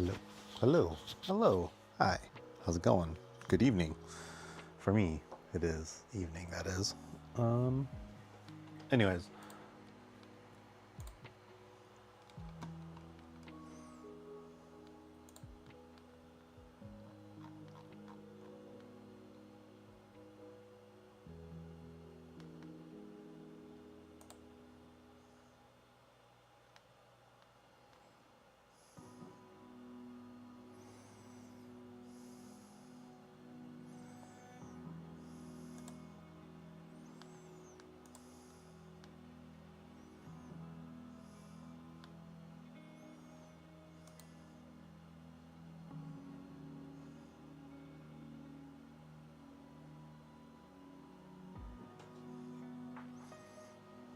Hello, hello, hello. Hi, how's it going? Good evening. For me, it is evening, that is. Anyways.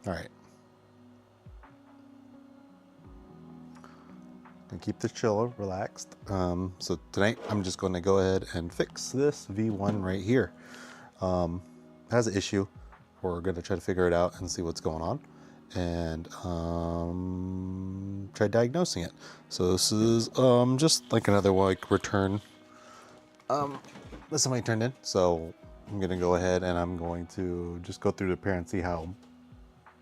All right. Gonna keep this chill, relaxed. So tonight I'm just going to go ahead and fix this V1 right here. It has an issue. We're going to try to figure it out and see what's going on, and try diagnosing it. So this is just like another return. This somebody turned in. So I'm gonna go ahead and I'm going to just go through the repair and see how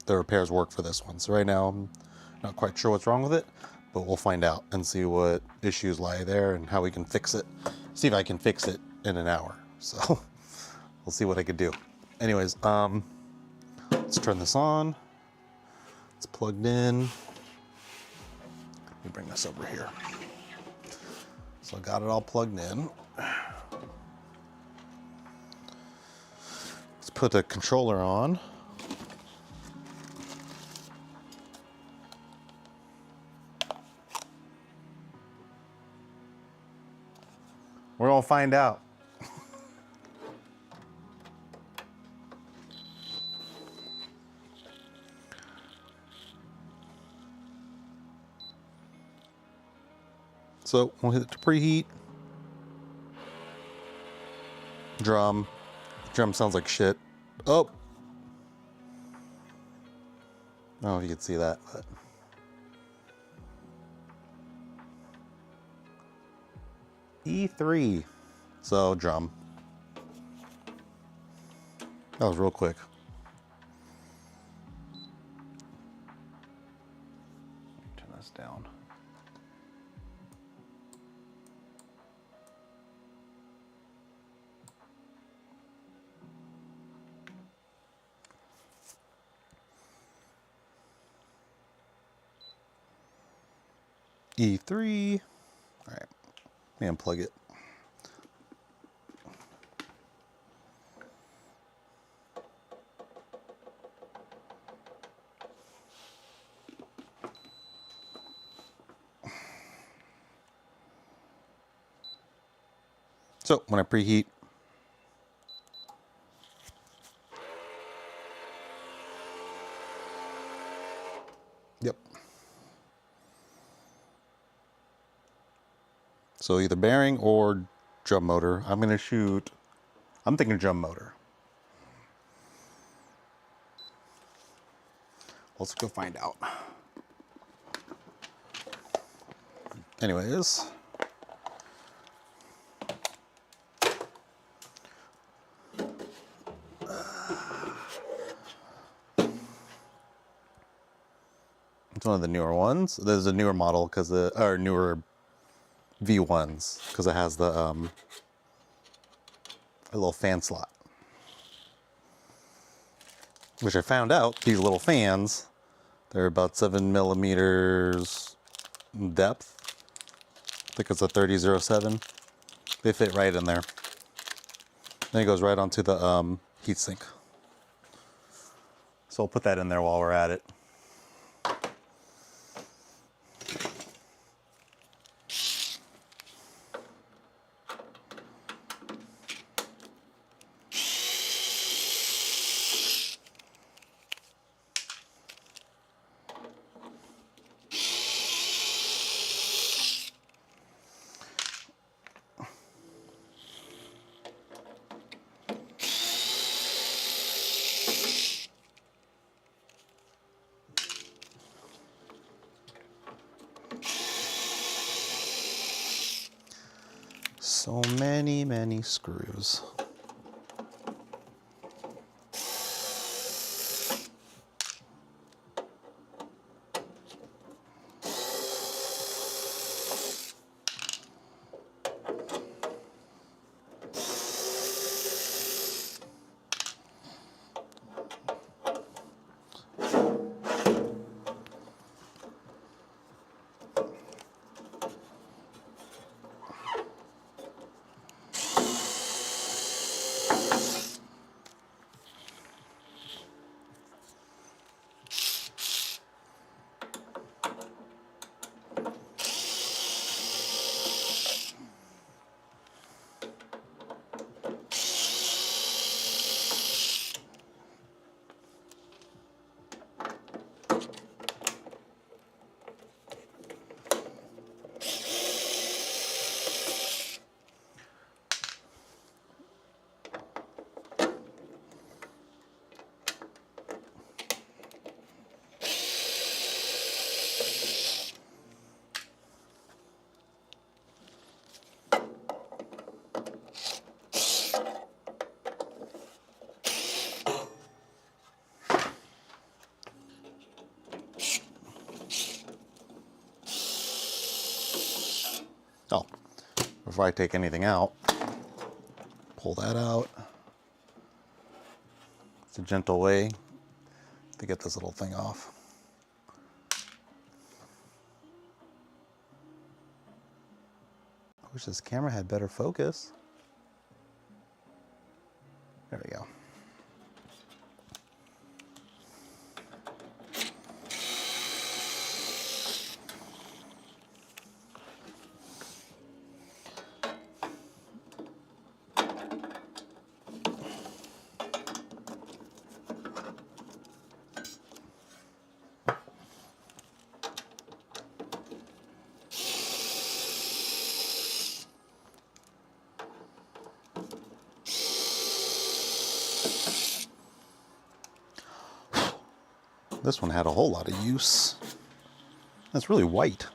the repairs work for this one. So right now I'm not quite sure what's wrong with it, but we'll find out and see what issues lie there and how we can fix it. See if I can fix it in an hour. So we'll see what I could do. Anyways, let's turn this on. It's plugged in. Let me bring this over here. So I got it all plugged in. Let's put the controller on. We're gonna find out. So we'll hit it to preheat. Drum. Drum sounds like shit. Oh! I don't know if you can see that, but. E3. So, drum. That was real quick. Turn this down. E3. All right, let me unplug it. So when I preheat, yep. So either bearing or drum motor. I'm thinking drum motor. Let's go find out. Anyways. It's one of the newer ones. There's a newer model or newer V1s because it has the a little fan slot. Which I found out, these little fans, they're about 7 millimeters depth. I think it's a 3007. They fit right in there. Then it goes right onto the heatsink. So I'll put that in there while we're at it. So many, many screws. Oh, before I take anything out, pull that out. It's a gentle way to get this little thing off. I wish this camera had better focus. There we go. This one had a whole lot of use. That's really white.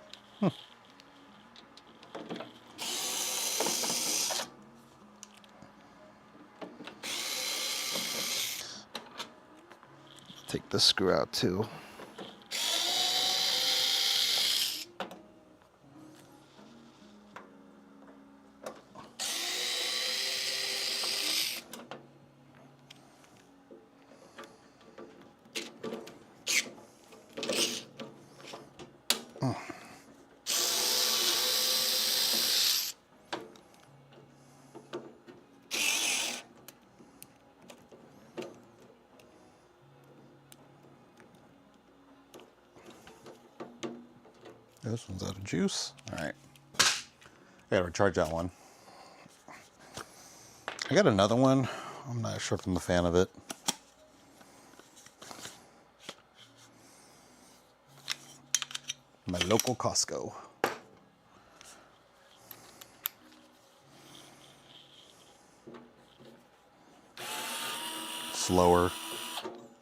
Take this screw out too. This one's out of juice. All right. I gotta recharge that one. I got another one. I'm not sure if I'm a fan of it. My local Costco. Slower.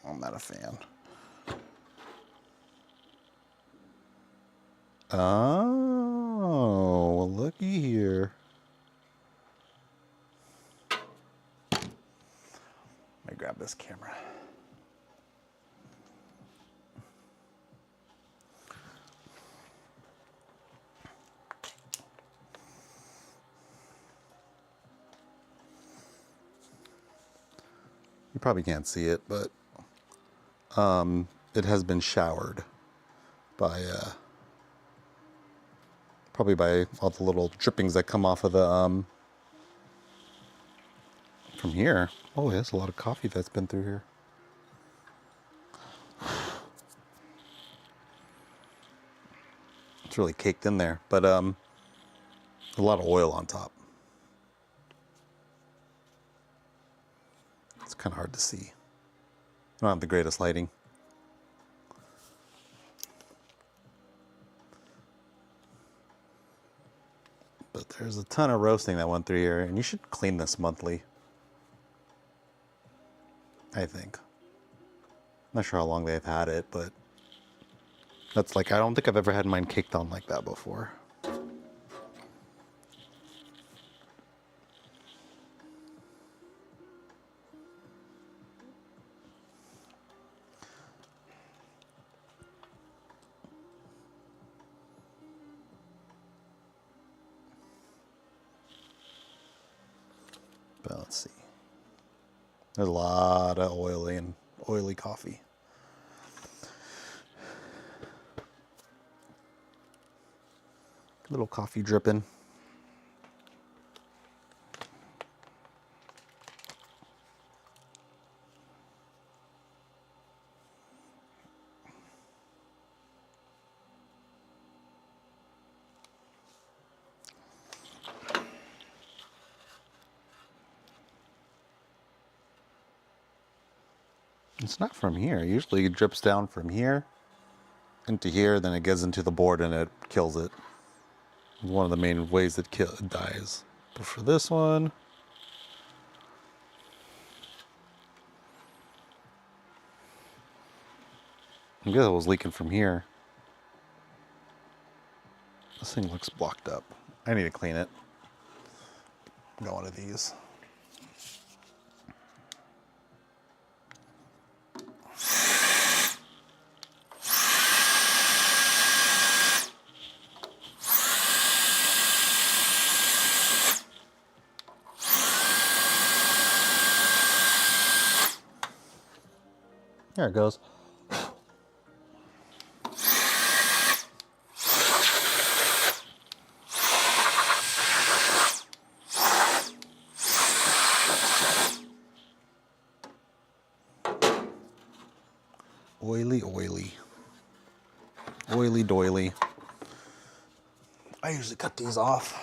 I'm not a fan. Oh, well, looky here. Let me grab this camera. You probably can't see it, but it has been showered by probably by all the little drippings that come off of the from here. Oh, there's a lot of coffee that's been through here. It's really caked in there, but a lot of oil on top. It's kind of hard to see. I don't have the greatest lighting. But there's a ton of roasting that went through here, and you should clean this monthly, I think. Not sure how long they've had it, but that's like, I don't think I've ever had mine caked on like that before. There's a lot of oily coffee. A little coffee dripping. It's not from here. Usually it drips down from here into here, then it gets into the board and it kills it. It's one of the main ways it dies. But for this one, I guess it was leaking from here. This thing looks blocked up. I need to clean it. Got one of these. There it goes. Oily, oily. Oily doily. I usually cut these off.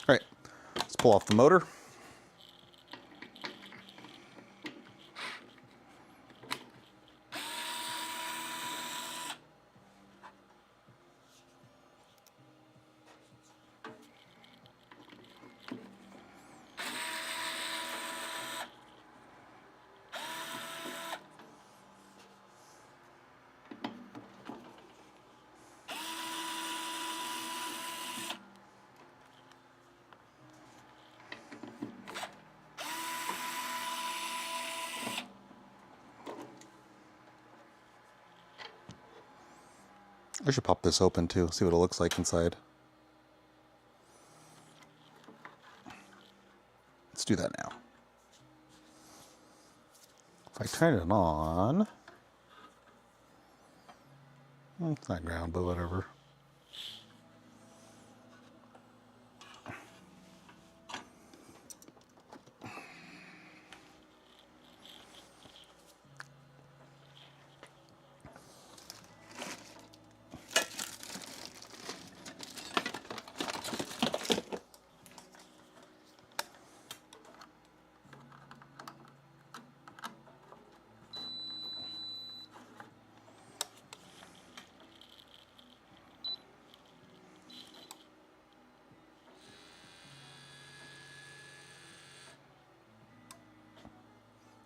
All right, let's pull off the motor. I should pop this open too, see what it looks like inside. Let's do that now. If I turn it on, it's not ground, but whatever.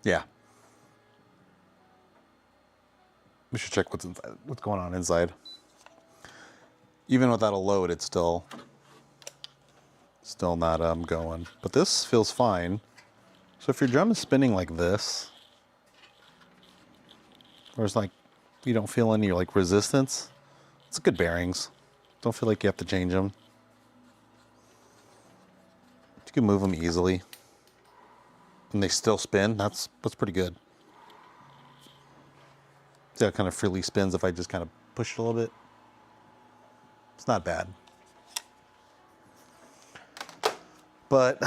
Yeah. We should check what's inside, what's going on inside. Even without a load, it's still not going. But this feels fine. So if your drum is spinning like this, or it's like you don't feel any like resistance, it's good bearings. Don't feel like you have to change them. You can move them easily, and they still spin. That's pretty good. See how it kind of freely spins if I just kind of push it a little bit. It's not bad. But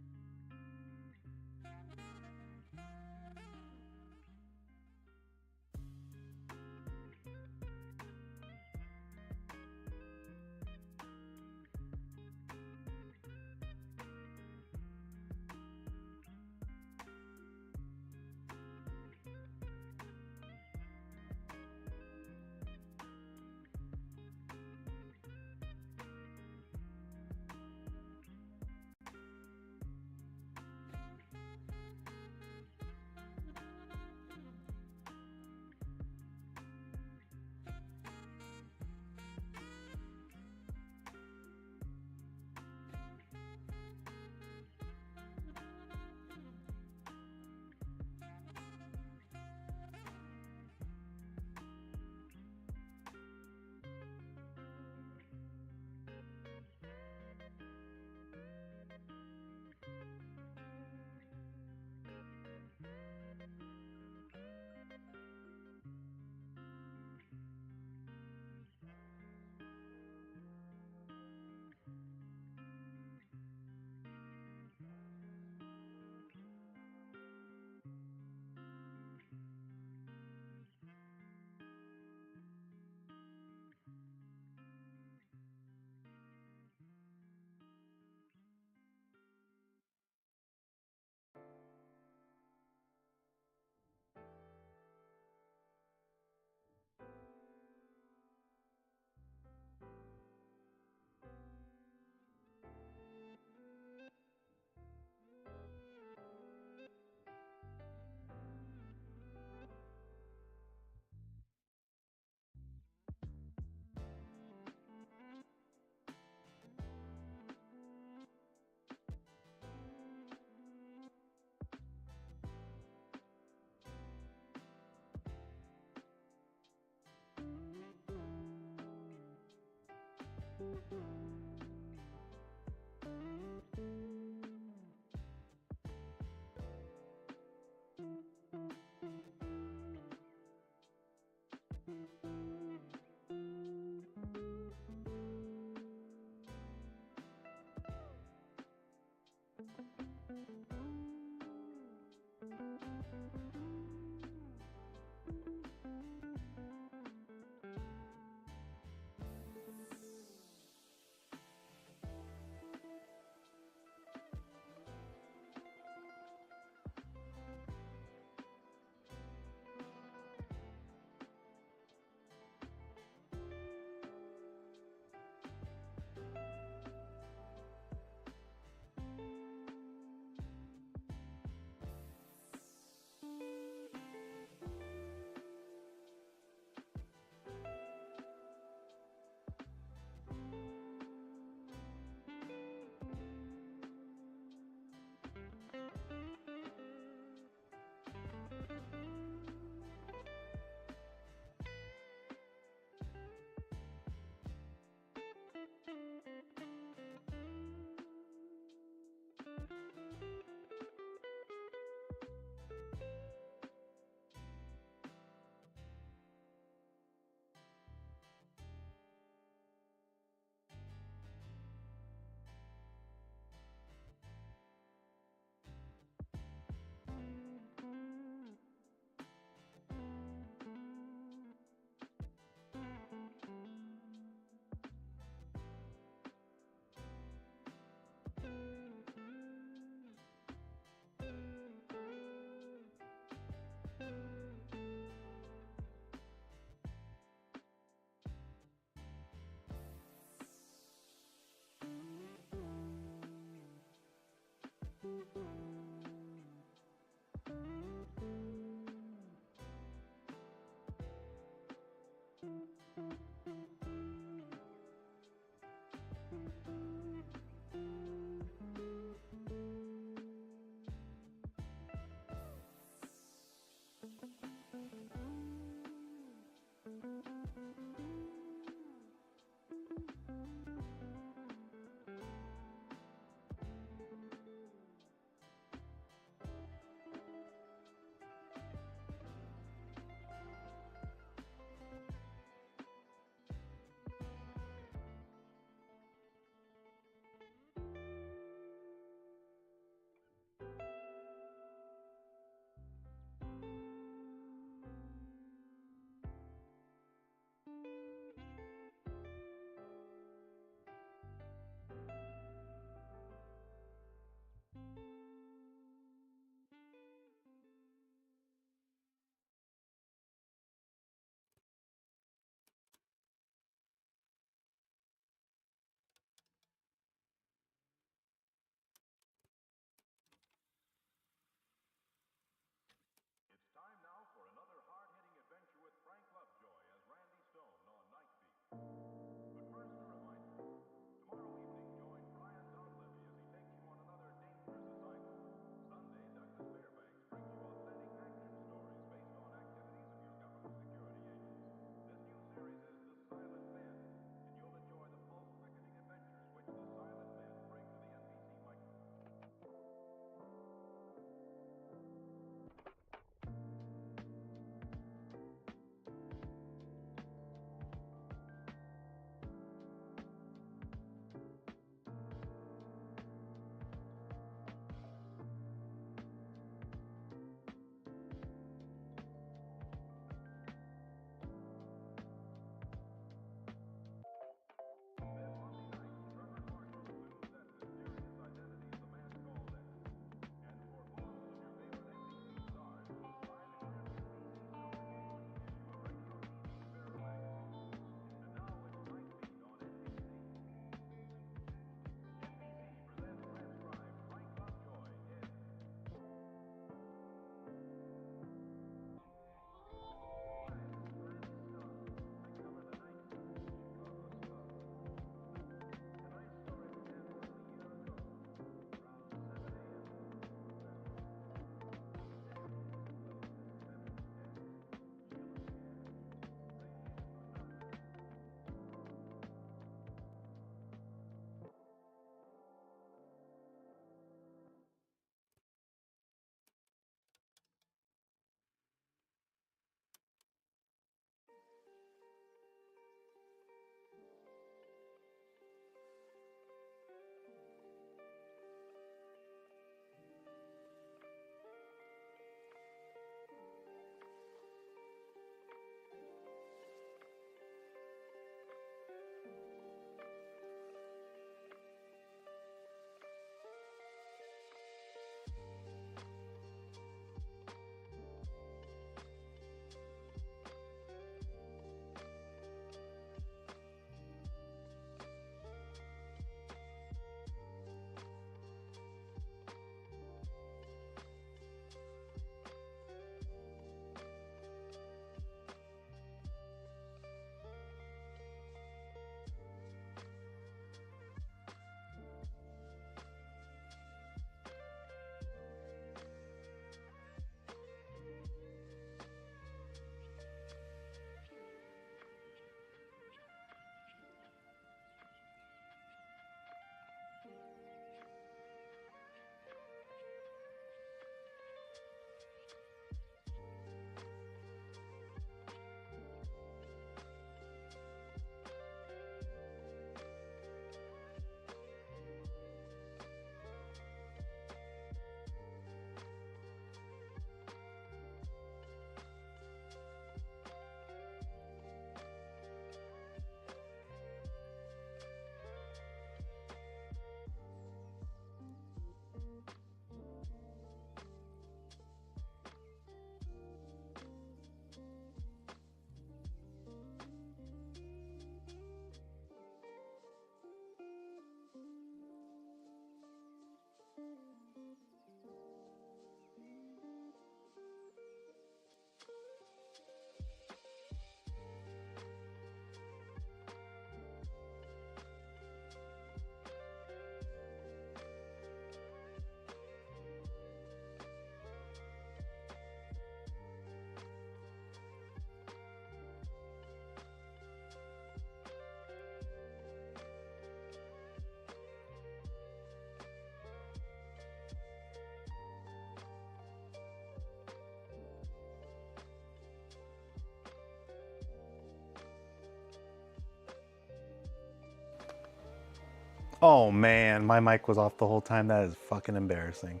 Oh man, my mic was off the whole time. That is fucking embarrassing.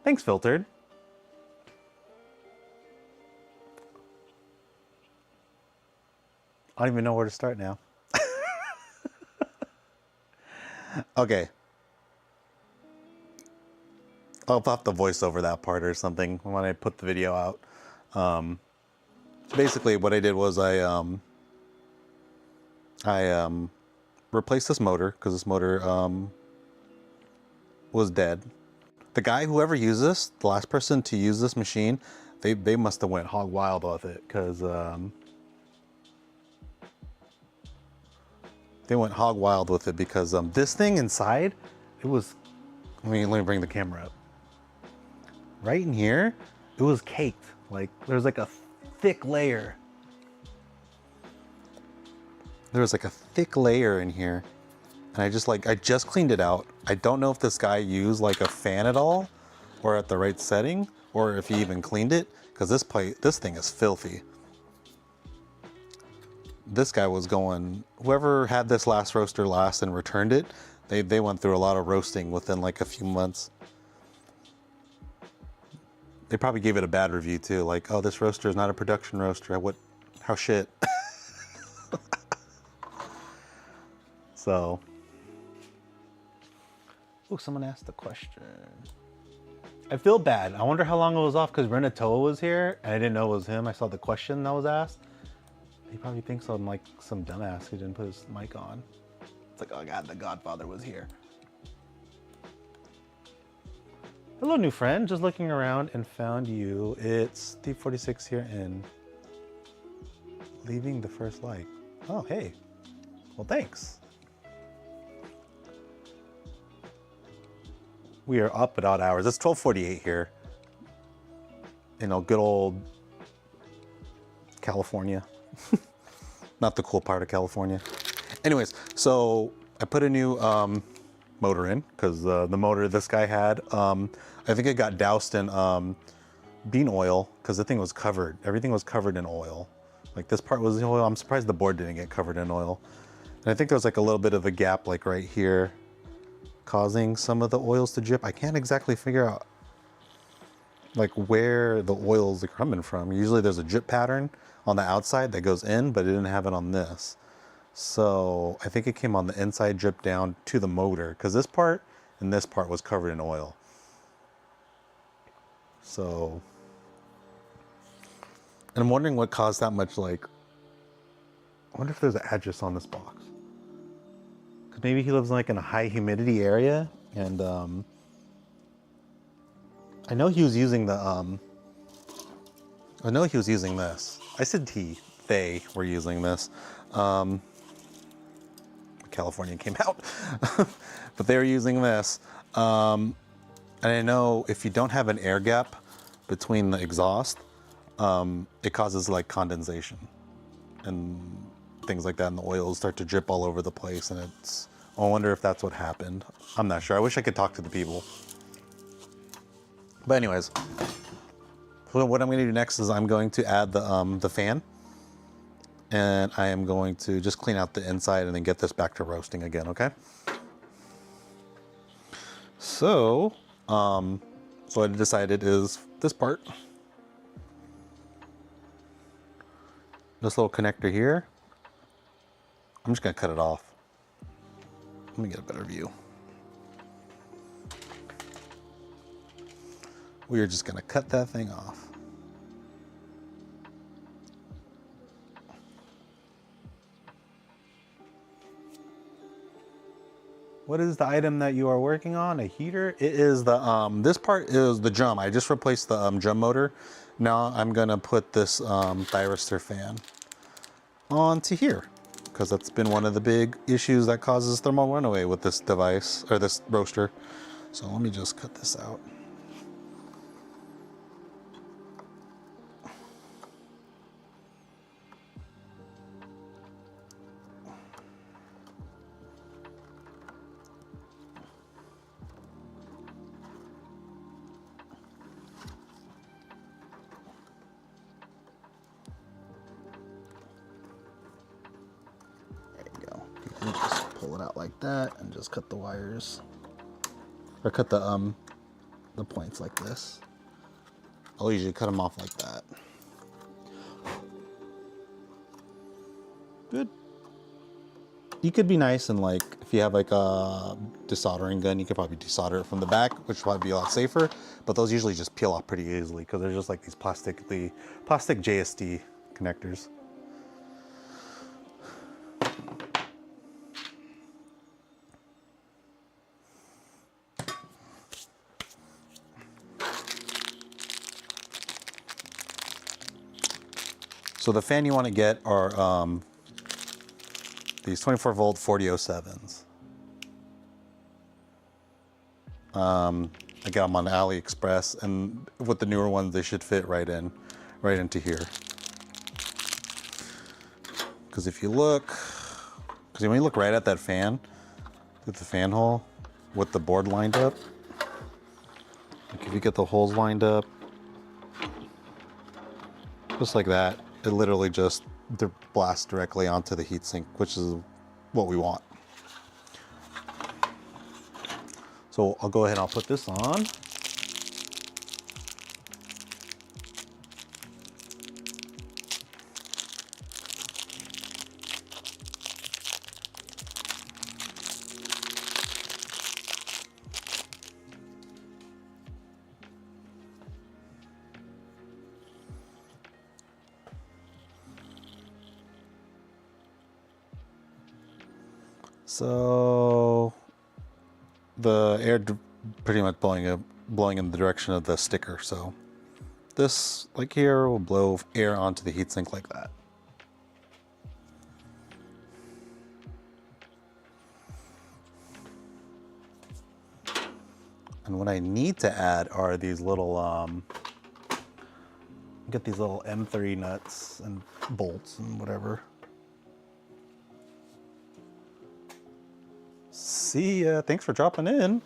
Thanks, Filtered. I don't even know where to start now. Okay. I'll have to voice over that part or something when I put the video out. Basically, what I did was I replaced this motor because this motor was dead. The guy, whoever used this, the last person to use this machine, they must have went hog wild with it because they went hog wild with it because this thing inside, it was. Let me bring the camera up. Right in here, it was caked. Like there's like a thick layer. There was like a thick layer in here. And I just cleaned it out. I don't know if this guy used like a fan at all or at the right setting or if he even cleaned it because this thing is filthy. This guy was going, whoever had this last roaster last and returned it, they went through a lot of roasting within like a few months. They probably gave it a bad review too, like, oh, this roaster is not a production roaster. How shit. So, oh, someone asked a question. I feel bad. I wonder how long it was off because Renatoa was here and I didn't know it was him. I saw the question that was asked. He probably thinks I'm like some dumbass who didn't put his mic on. It's like, oh God, the Godfather was here. Hello, new friend. Just looking around and found you. It's Steve 46 here and leaving the first like. Oh, hey. Well, thanks. We are up at odd hours. It's 12:48 here. You know, good old California. Not the cool part of California. Anyways, so I put a new motor in because the motor this guy had, I think it got doused in bean oil because the thing was covered. Everything was covered in oil. Like this part was oil. I'm surprised the board didn't get covered in oil. And I think there was like a little bit of a gap like right here causing some of the oils to drip. I can't exactly figure out like where the oils are coming from. Usually there's a drip pattern on the outside that goes in, but it didn't have it on this. So I think it came on the inside drip down to the motor because this part and this part was covered in oil. So, and I'm wondering what caused that much, like, I wonder if there's an address on this box. Because maybe he lives like in a high humidity area and I know he was using the, I know he was using this. I said they were using this. California came out, but they were using this. And I know if you don't have an air gap between the exhaust, it causes like condensation and things like that, and the oils start to drip all over the place. And I wonder if that's what happened. I'm not sure. I wish I could talk to the people. But anyways, so what I'm going to do next is I'm going to add the fan, and I am going to just clean out the inside and then get this back to roasting again. Okay. So, what I decided is this part, this little connector here. I'm just going to cut it off. Let me get a better view. We are just going to cut that thing off. What is the item that you are working on? A heater? It is the, this part is the drum. I just replaced the drum motor. Now I'm gonna put this thyristor fan onto here because that's been one of the big issues that causes thermal runaway with this device, or this roaster. So let me just cut this out. You just pull it out like that and just cut the wires. Or cut the points like this. I'll usually cut them off like that. Good. You could be nice and like, if you have like a desoldering gun, you could probably desolder it from the back, which would probably be a lot safer. But those usually just peel off pretty easily because they're just like these plastic JST connectors. So the fan you want to get are these 24 volt 4007s. I got them on AliExpress, and with the newer ones, they should fit right into here. Because if you look, when you look right at that fan, through the fan hole, with the board lined up, like if you get the holes lined up, just like that, it literally just blasts directly onto the heatsink, which is what we want. So I'll go ahead and I'll put this on. So the air pretty much blowing in the direction of the sticker. So this, like here, will blow air onto the heatsink like that. And what I need to add are these little, get these little M3 nuts and bolts and whatever. See ya. Thanks for dropping in.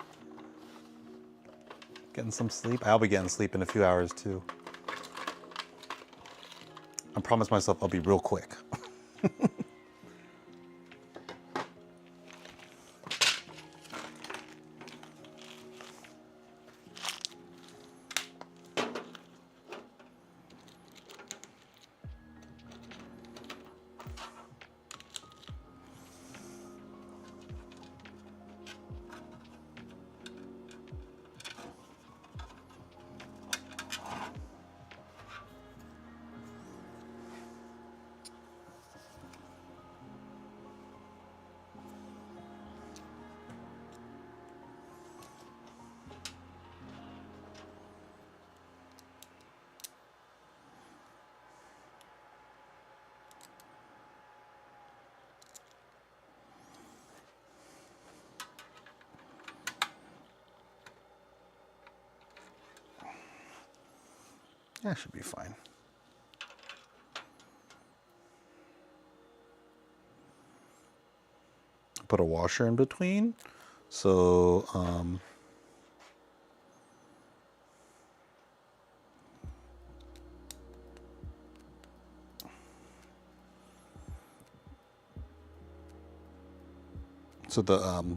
Getting some sleep. I'll be getting sleep in a few hours too. I promise myself I'll be real quick. That should be fine. Put a washer in between. So,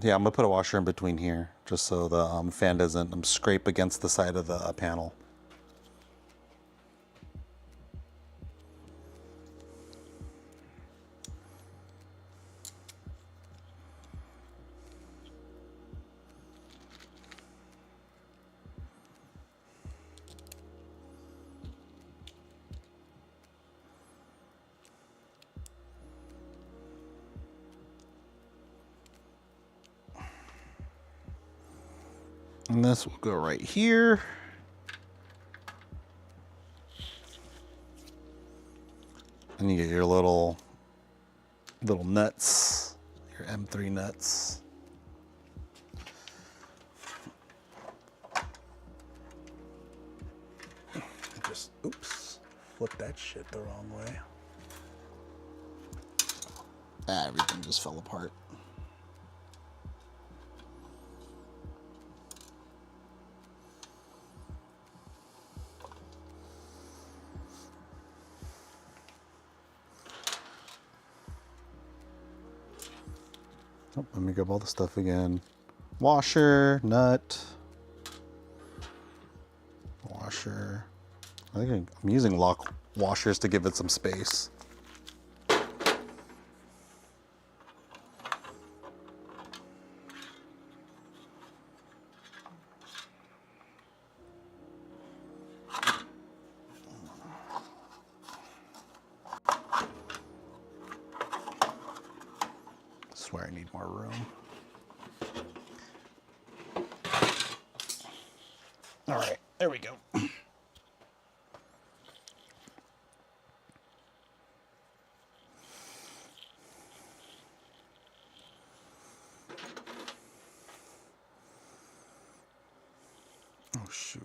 yeah, I'm gonna put a washer in between here, just so the fan doesn't scrape against the side of the panel. And this will go right here. And you get your little nuts, your M3 nuts. Just, oops, flip that shit the wrong way. Everything just fell apart. Oh, let me grab all the stuff again. Washer, nut, washer. I think I'm using lock washers to give it some space. I swear I need more room. All right, there we go. Oh, shoot.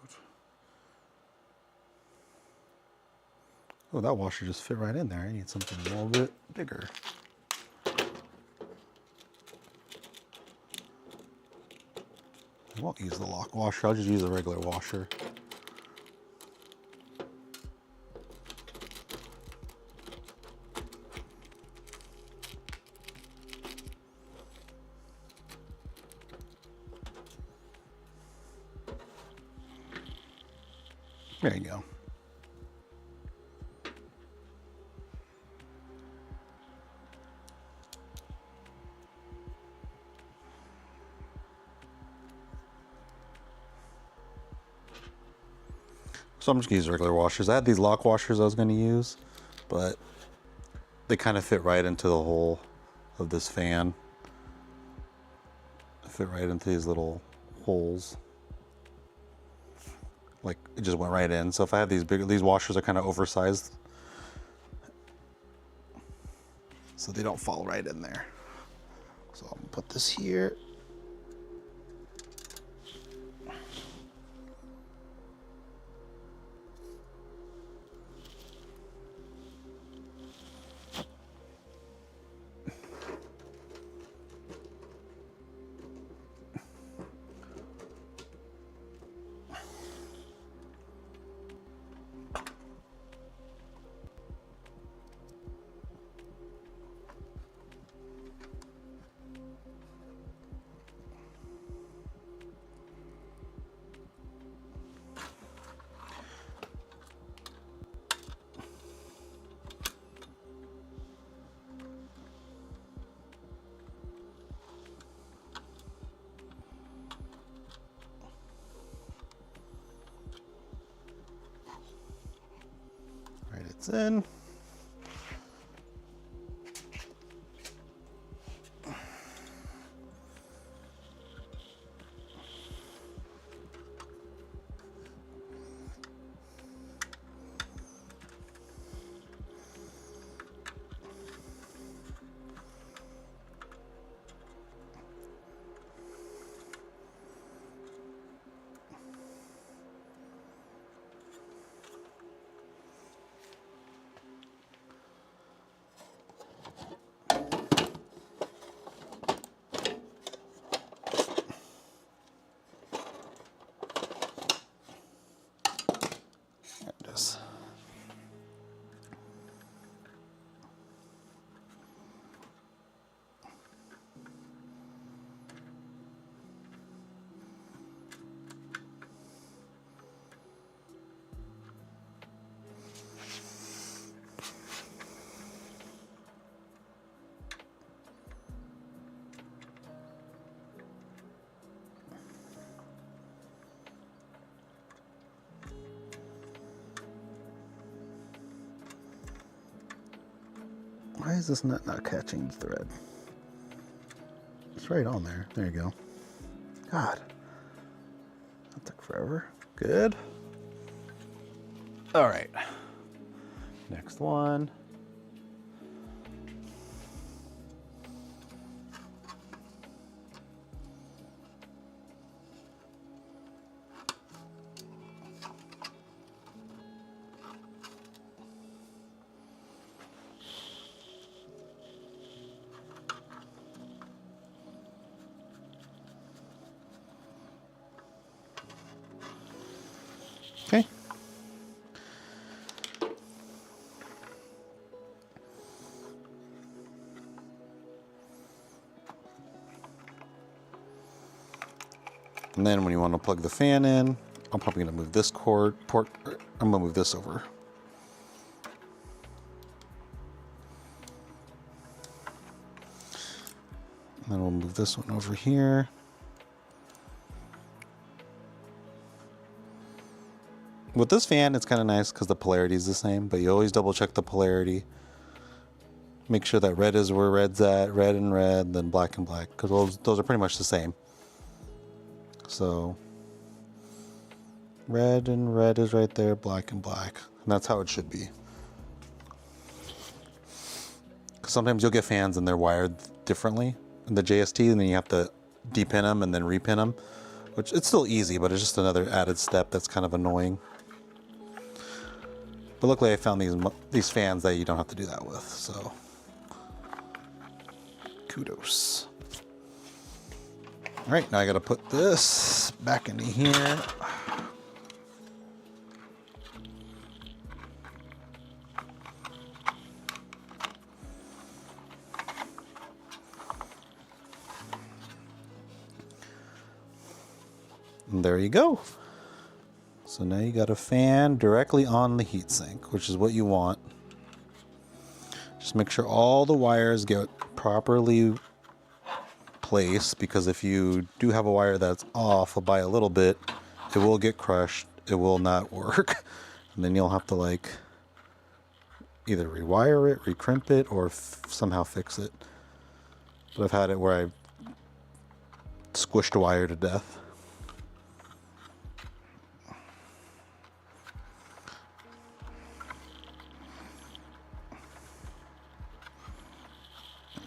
Oh, that washer just fit right in there. I need something a little bit bigger. I won't use the lock washer. I'll just use a regular washer. There you go. So I'm just gonna use regular washers. I had these lock washers I was gonna use, but they kind of fit right into the hole of this fan. They fit right into these little holes. Like it just went right in. So if I had these bigger, these washers are kind of oversized, so they don't fall right in there. So I'm gonna put this here. Right, it's in. There it is. Why is this nut not catching the thread? It's right on there. There you go. God, that took forever. Good. All right. Next one. Okay. And then when you want to plug the fan in, I'm probably going to move this port. I'm going to move this over. And then we'll move this one over here. With this fan, it's kind of nice because the polarity is the same, but you always double check the polarity. Make sure that red is where red's at, red and red, then black and black, because those are pretty much the same. So red and red is right there, black and black, and that's how it should be. Because sometimes you'll get fans and they're wired differently in the JST, and then you have to depin them and then repin them, which it's still easy, but it's just another added step that's kind of annoying. But luckily I found these fans that you don't have to do that with, so kudos. All right, now I gotta put this back into here. And there you go. So now you got a fan directly on the heatsink, which is what you want. Just make sure all the wires get properly placed, because if you do have a wire that's off by a little bit, it will get crushed. It will not work. And then you'll have to like either rewire it, recrimp it, or somehow fix it. But I've had it where I squished a wire to death.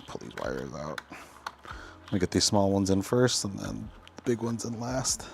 Pull these wires out. I'm gonna get these small ones in first and then the big ones in last.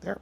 There.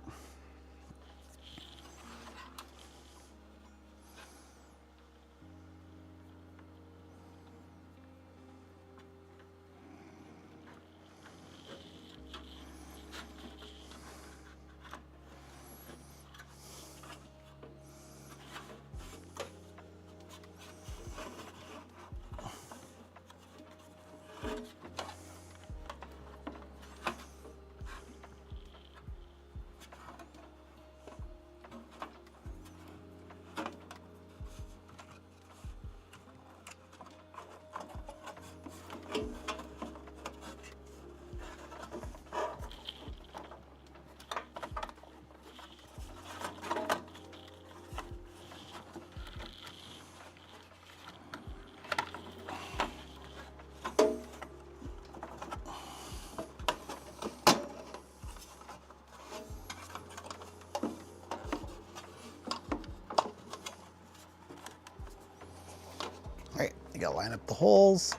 All right, you gotta line up the holes.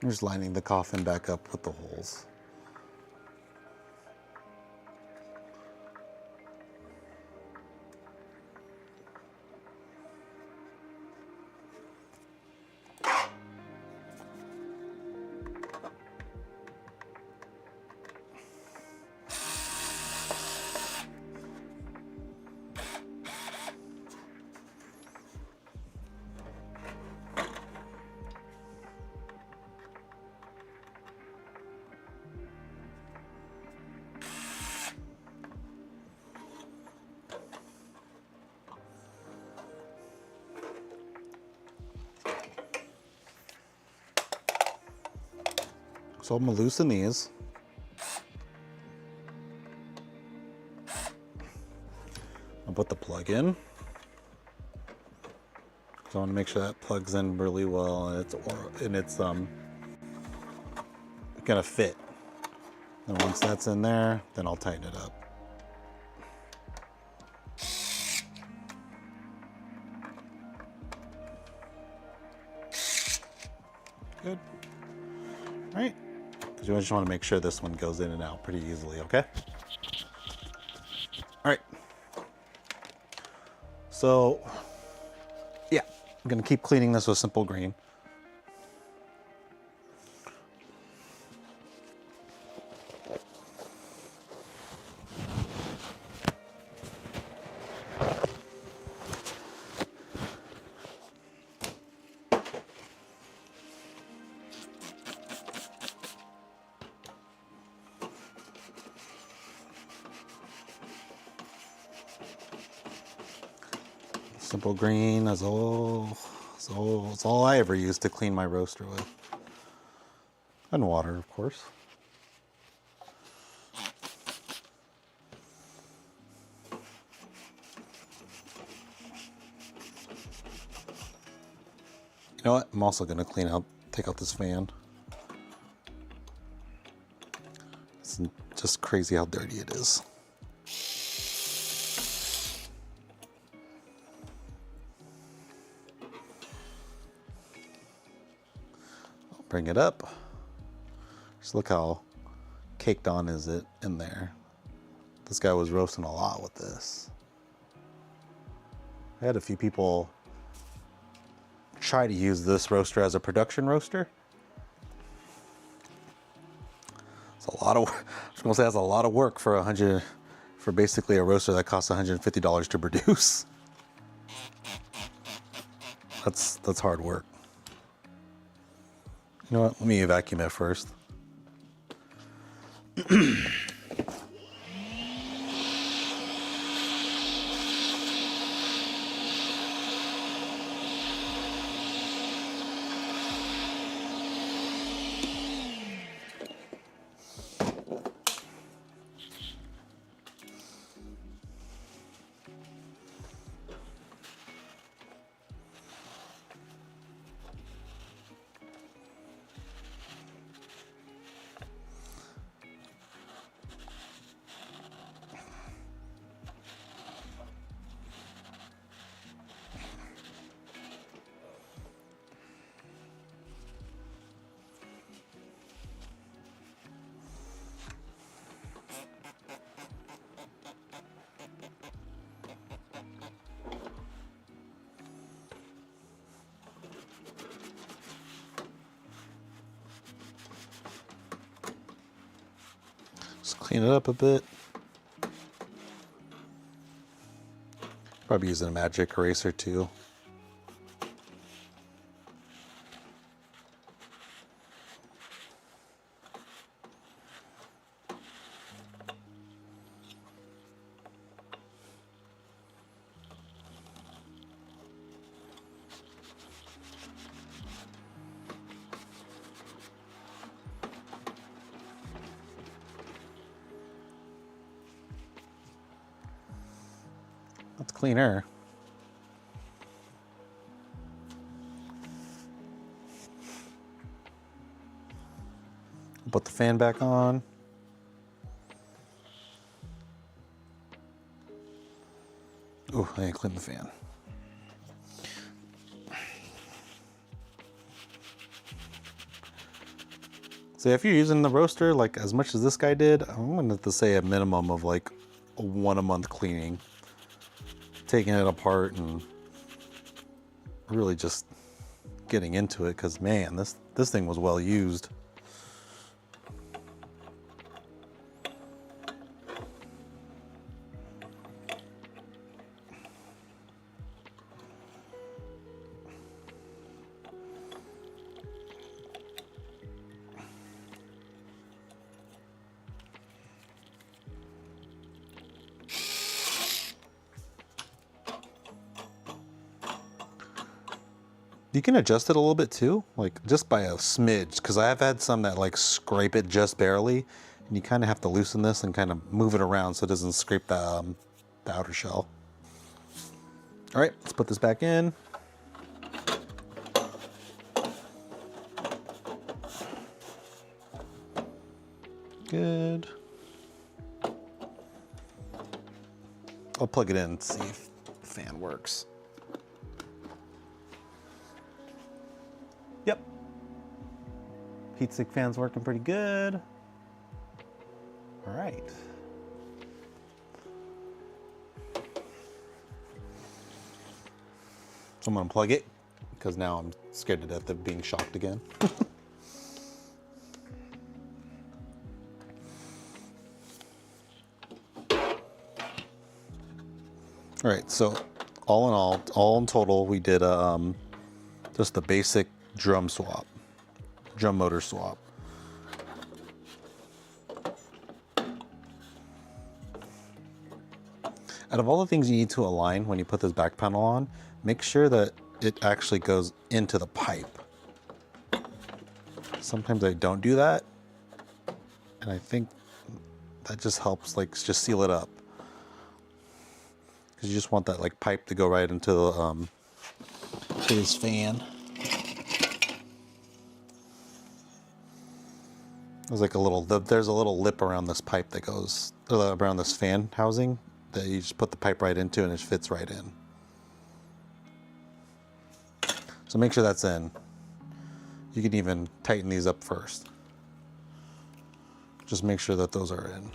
I'm just lining the coffin back up with the holes. So I'm gonna loosen these. I'll put the plug in. So I want to make sure that plugs in really well and it's gonna fit. And once that's in there, then I'll tighten it up. Good. All right. Because you just want to make sure this one goes in and out pretty easily, okay? All right. So, yeah, I'm going to keep cleaning this with Simple Green. Simple Green is it's all I ever use to clean my roaster with. And water, of course. You know what? I'm also going to take out this fan. It's just crazy how dirty it is. I'll bring it up. Just look how caked on is it in there. This guy was roasting a lot with this. I had a few people try to use this roaster as a production roaster. It's a lot of, I was gonna say that's a lot of work for basically a roaster that costs $150 to produce. That's hard work. You know what? Let me vacuum it first. Just clean it up a bit. Probably using a magic eraser too. That's clean air. Put the fan back on. Ooh, I didn't clean the fan. So if you're using the roaster like as much as this guy did, I'm going to have to say a minimum of like a 1 a month cleaning. Taking it apart and really just getting into it, because man, this thing was well used. You can adjust it a little bit too, like just by a smidge, because I have had some that like scrape it just barely, and you kind of have to loosen this and kind of move it around so it doesn't scrape the outer shell. All right, let's put this back in. Good. I'll plug it in and see if the fan works. Yep. Heatsink fan's working pretty good. All right. So I'm gonna plug it because now I'm scared to death of being shocked again. All right, so all in total, we did just the basic drum motor swap. Out of all the things you need to align when you put this back panel on, make sure that it actually goes into the pipe. Sometimes I don't do that, and I think that just helps, like, just seal it up. Because you just want that like pipe to go right into the to this fan. There's like there's a little lip around this pipe that goes around this fan housing that you just put the pipe right into and it fits right in. So make sure that's in. You can even tighten these up first. Just make sure that those are in.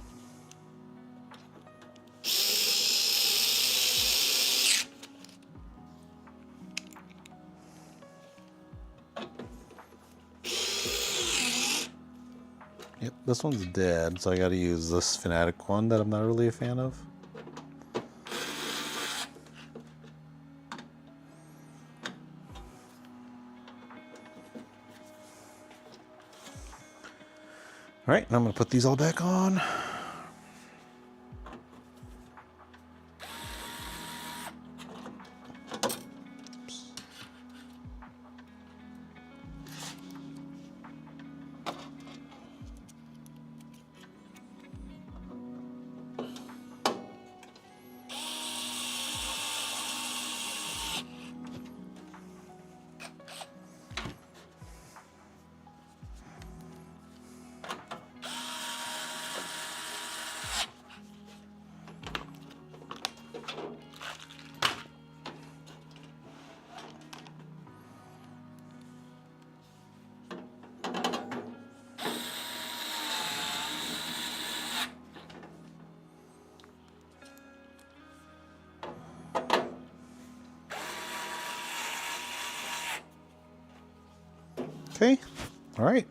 Yep, this one's dead, so I gotta use this Fanatic one that I'm not really a fan of. All right, now I'm gonna put these all back on. Okay, all right.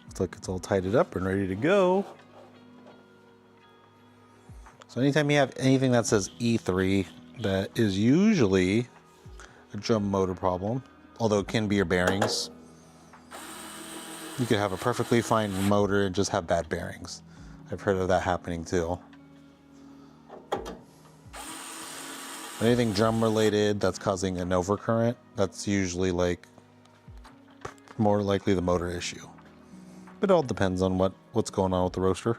Looks like it's all tidied up and ready to go. So anytime you have anything that says E3, that is usually a drum motor problem, although it can be your bearings. You could have a perfectly fine motor and just have bad bearings. I've heard of that happening too. Anything drum related that's causing an overcurrent, that's usually like more likely the motor issue. It all depends on what's going on with the roaster.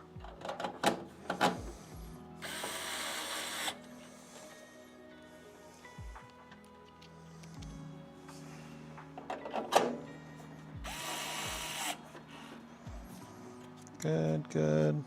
Good, good.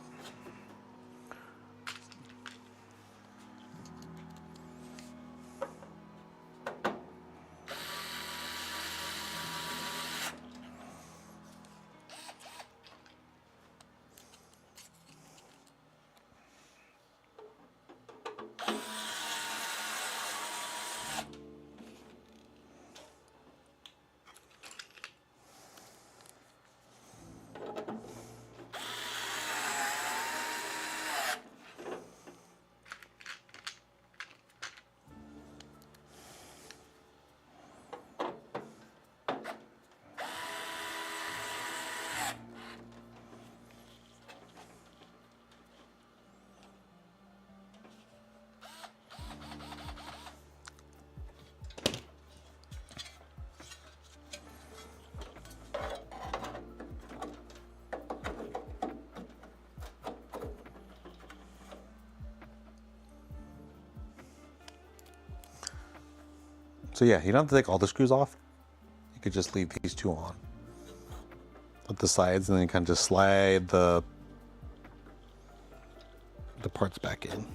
So yeah, you don't have to take all the screws off. You could just leave these two on with the sides, and then you kind of just slide the parts back in.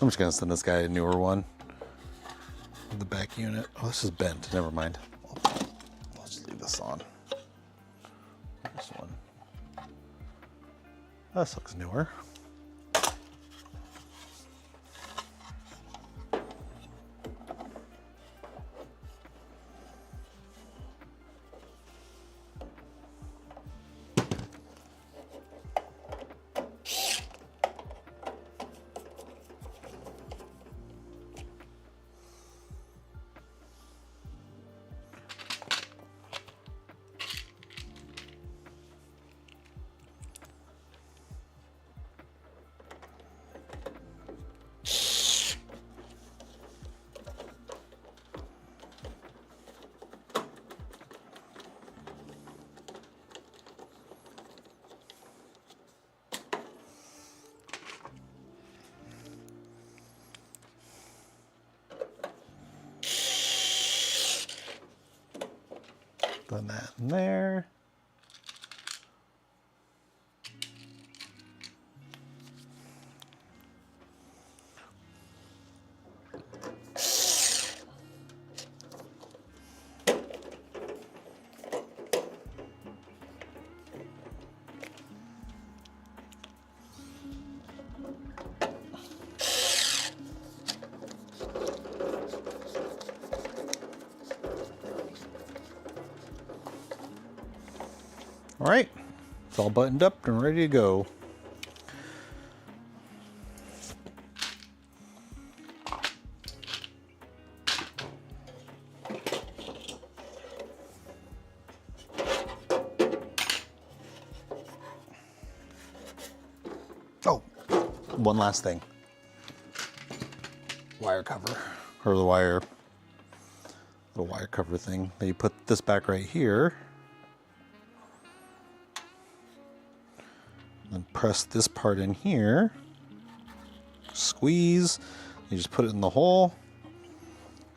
I'm just gonna send this guy a newer one. The back unit. Oh, this is bent. Never mind. I'll just leave this on. This one. This looks newer. Put that in there. All right, it's all buttoned up and ready to go. Oh, one last thing. Wire cover, or the wire cover thing. Then you put this back right here. And press this part in here, squeeze, you just put it in the hole,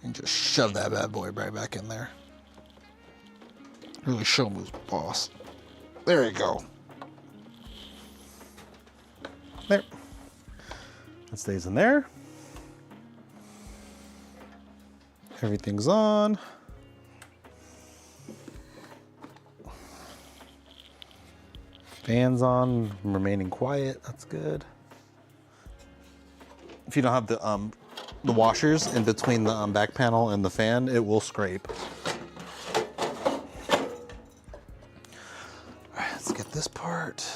and just shove that bad boy right back in there. Really show him who's boss. There you go. There. It stays in there. Everything's on. Fans on, remaining quiet. That's good. If you don't have the washers in between the back panel and the fan, it will scrape. All right, let's get this part.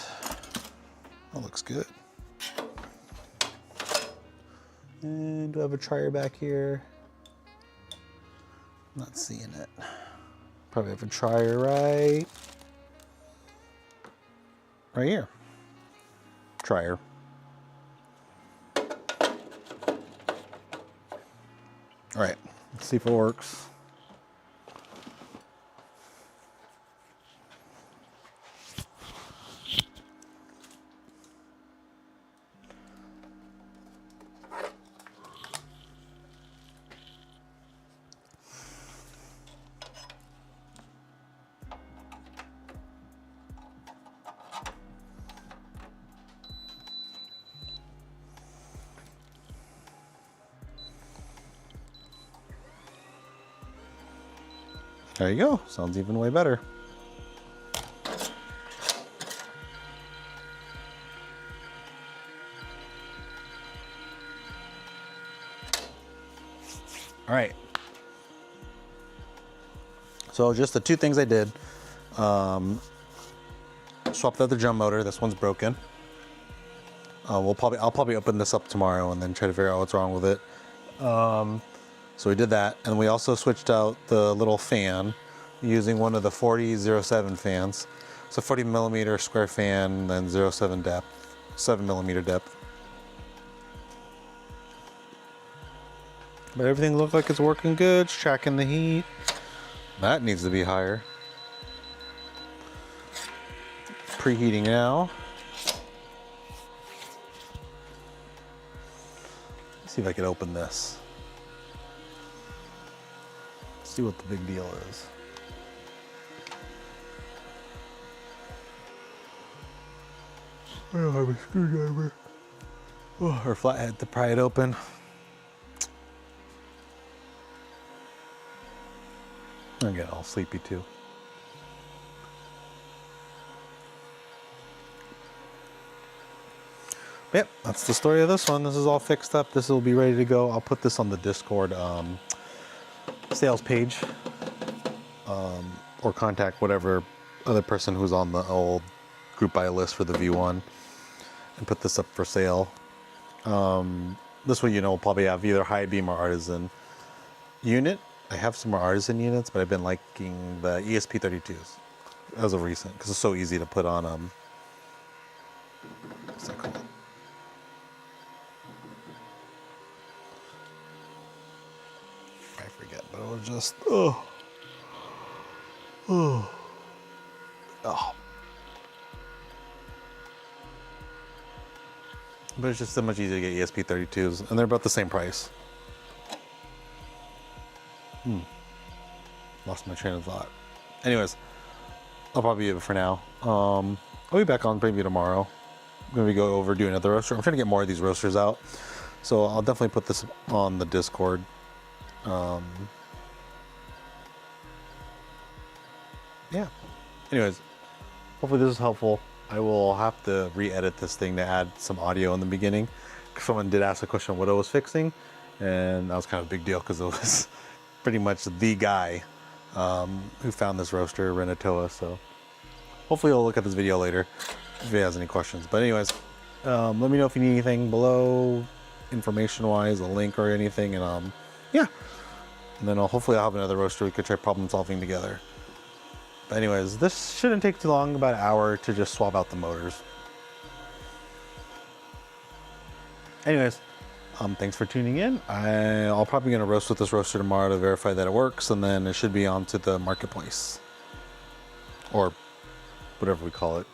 That looks good. And do I have a trier back here? Not seeing it. Probably have a trier right here. Trier. All right, let's see if it works. There you go. Sounds even way better. All right. So just the two things I did. Swapped out the drum motor. This one's broken. I'll probably open this up tomorrow and then try to figure out what's wrong with it. So we did that, and we also switched out the little fan using one of the 4007 fans. It's a 40 millimeter square fan, then 07 depth, 7 millimeter depth. But everything looked like it's working good. It's tracking the heat. That needs to be higher. Preheating now. Let's see if I can open this. See what the big deal is. I don't have a screwdriver. Oh, or flathead to pry it open. I'm getting all sleepy too. Yep, that's the story of this one. This is all fixed up. This will be ready to go. I'll put this on the Discord sales page, or contact whatever other person who's on the old group buy list for the V1 and put this up for sale. This way, we'll probably have either high beam or artisan unit. I have some more artisan units, but I've been liking the ESP32s as of recent because it's so easy to put on what's that called? I forget, but it was just oh. But it's just so much easier to get ESP32s, and they're about the same price. Lost my train of thought. Anyways, I'll probably leave it for now. I'll be back on preview tomorrow. I'm going to go over doing another roaster. I'm trying to get more of these roasters out, so I'll definitely put this on the Discord. Yeah. Anyways, hopefully this is helpful. I will have to re-edit this thing to add some audio in the beginning. Someone did ask a question what I was fixing, and that was kind of a big deal because it was pretty much the guy who found this roaster, Renatoa. So hopefully he'll look at this video later if he has any questions. But anyways, let me know if you need anything below, information-wise, a link or anything, and yeah. And then hopefully I'll have another roaster we could try problem solving together. But anyways, this shouldn't take too long, about an hour to just swap out the motors. Anyways, thanks for tuning in. I'll probably gonna roast with this roaster tomorrow to verify that it works, and then it should be onto the marketplace or whatever we call it.